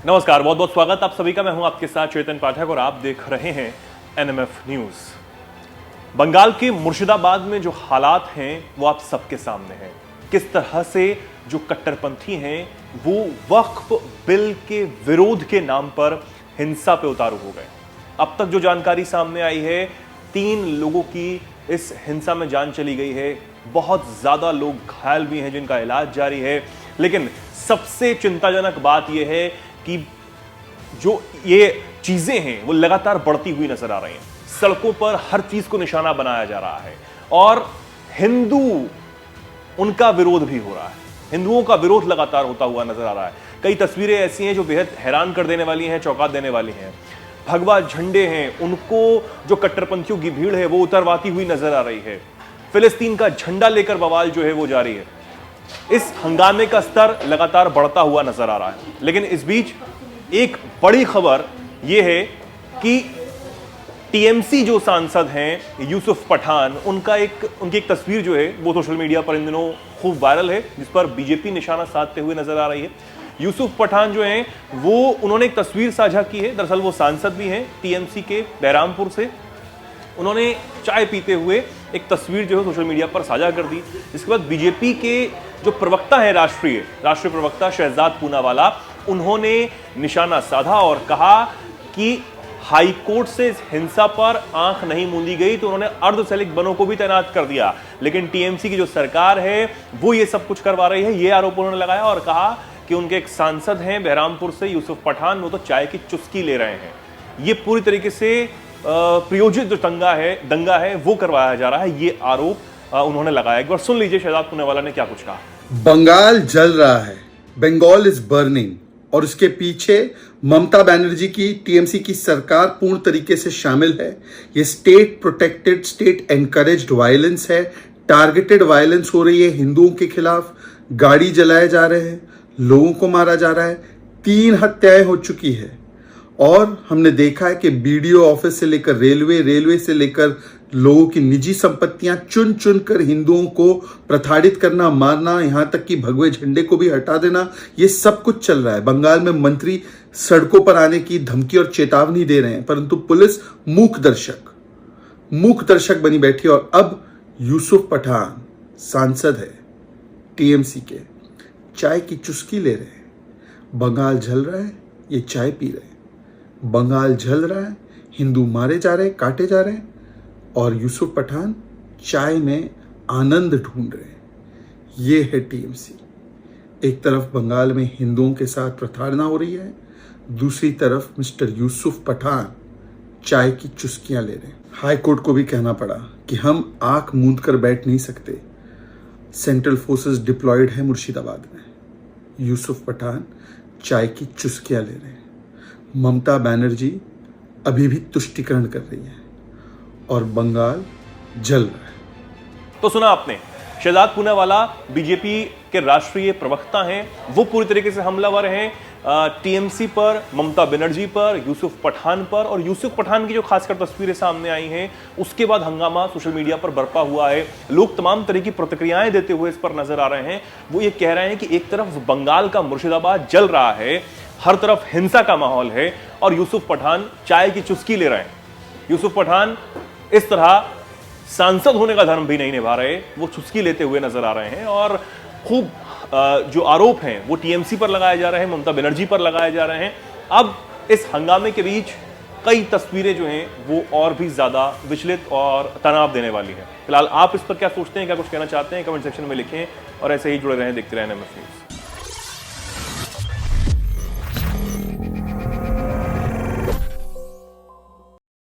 नमस्कार, बहुत बहुत स्वागत आप सभी का। मैं हूं आपके साथ चेतन पाठक और आप देख रहे हैं एनएमएफ न्यूज। बंगाल के मुर्शिदाबाद में जो हालात हैं वो आप सबके सामने हैं। किस तरह से जो कट्टरपंथी हैं वो वक्फ बिल के विरोध के नाम पर हिंसा पे उतारू हो गए। अब तक जो जानकारी सामने आई है, 3 लोगों की इस हिंसा में जान चली गई है। बहुत ज्यादा लोग घायल भी हैं जिनका इलाज जारी है। लेकिन सबसे चिंताजनक बात यह है कि जो ये चीजें हैं वो लगातार बढ़ती हुई नजर आ रही हैं। सड़कों पर हर चीज को निशाना बनाया जा रहा है और हिंदू उनका विरोध भी हो रहा है। हिंदुओं का विरोध लगातार होता हुआ नजर आ रहा है। कई तस्वीरें ऐसी हैं जो बेहद हैरान कर देने वाली हैं, चौंका देने वाली हैं। भगवा झंडे हैं, उनको जो कट्टरपंथियों की भीड़ है वो उतरवाती हुई नजर आ रही है। फिलिस्तीन का झंडा लेकर बवाल जो है वो जारी है। इस हंगामे का स्तर लगातार बढ़ता हुआ नजर आ रहा है। लेकिन इस बीच एक बड़ी खबर यह है कि टीएमसी जो सांसद हैं यूसुफ पठान, उनकी एक तस्वीर जो है वो सोशल मीडिया पर इन दिनों खूब वायरल है, जिस पर बीजेपी निशाना साधते हुए नजर आ रही है। यूसुफ पठान जो हैं वो उन्होंने एक तस्वीर साझा की है। दरअसल वो सांसद भी हैं टीएमसी के बहरामपुर से। उन्होंने चाय पीते हुए एक तस्वीर जो है सोशल मीडिया पर साझा कर दी। इसके बाद बीजेपी के जो प्रवक्ता है, राष्ट्रीय प्रवक्ता शहजाद पूनावाला, उन्होंने निशाना साधा और कहा कि हाईकोर्ट से इस हिंसा पर आंख नहीं मूंदी गई तो उन्होंने अर्धसैनिक बलों को भी तैनात कर दिया। लेकिन टीएमसी की जो सरकार है वो ये सब कुछ करवा रही है, ये आरोप उन्होंने लगाया और कहा कि उनके एक सांसद हैं बहरामपुर से यूसुफ पठान, वो तो चाय की चुस्की ले रहे हैं। ये पूरी तरीके से प्रयोजित जो दंगा है वो करवाया जा रहा है, ये आरोप उन्होंने लगाया। एक बार सुन लीजिए शहजाद पूनावाला ने क्या कुछ कहा। बंगाल जल रहा है, बंगाल इज बर्निंग, और इसके पीछे ममता बनर्जी की टीएमसी की सरकार पूर्ण तरीके से शामिल है। ये state protected, state encouraged violence है। टारगेटेड वायलेंस हो रही है हिंदुओं के खिलाफ। गाड़ी जलाए जा रहे हैं, लोगों को मारा जा रहा है। 3 हत्याएं हो चुकी है और हमने देखा है कि बीडीओ ऑफिस से लेकर रेलवे से लेकर लोगों की निजी संपत्तियां चुन चुन कर हिंदुओं को प्रताड़ित करना, मारना, यहां तक कि भगवे झंडे को भी हटा देना, ये सब कुछ चल रहा है। बंगाल में मंत्री सड़कों पर आने की धमकी और चेतावनी दे रहे हैं, परंतु पुलिस मूक दर्शक बनी बैठी। और अब यूसुफ पठान सांसद है टीएमसी के, चाय की चुस्की ले रहे हैं। बंगाल जल रहा है, ये चाय पी रहे हैं। बंगाल जल रहा है, हिंदू मारे जा रहे हैं, काटे जा रहे हैं, और यूसुफ पठान चाय में आनंद ढूंढ रहे हैं। ये है टीएमसी। एक तरफ बंगाल में हिंदुओं के साथ प्रताड़ना हो रही है, दूसरी तरफ मिस्टर यूसुफ पठान चाय की चुस्कियां ले रहे हैं। हाई कोर्ट को भी कहना पड़ा कि हम आंख मूंद कर बैठ नहीं सकते। सेंट्रल फोर्सेस डिप्लॉयड है मुर्शिदाबाद में। यूसुफ पठान चाय की चुस्कियां ले रहे हैं। ममता बनर्जी अभी भी तुष्टीकरण कर रही है और बंगाल जल रहा है। तो सुना आपने, शहजाद पूनावाला बीजेपी के राष्ट्रीय प्रवक्ता हैं, वो पूरी तरीके से हमलावर हैं टीएमसी पर, ममता बनर्जी पर, यूसुफ पठान पर। और यूसुफ पठान की जो खासकर तस्वीरें सामने आई हैं उसके बाद हंगामा सोशल मीडिया पर बरपा हुआ है। लोग तमाम तरह की प्रतिक्रियाएं देते हुए इस पर नजर आ रहे हैं। वो ये कह रहे हैं कि एक तरफ बंगाल का मुर्शिदाबाद जल रहा है, हर तरफ हिंसा का माहौल है, और यूसुफ पठान चाय की चुस्की ले रहे हैं। यूसुफ पठान इस तरह सांसद होने का धर्म भी नहीं निभा रहे, वो चुस्की लेते हुए नजर आ रहे हैं। और खूब जो आरोप हैं वो टीएमसी पर लगाए जा रहे हैं, ममता बनर्जी पर लगाए जा रहे हैं। अब इस हंगामे के बीच कई तस्वीरें जो हैं वो और भी ज्यादा विचलित और तनाव देने वाली हैं। फिलहाल आप इस पर क्या सोचते हैं, क्या कुछ कहना चाहते हैं, कमेंट सेक्शन में लिखें और ऐसे ही जुड़े रहें, देखते रहें एनएमएफ न्यूज।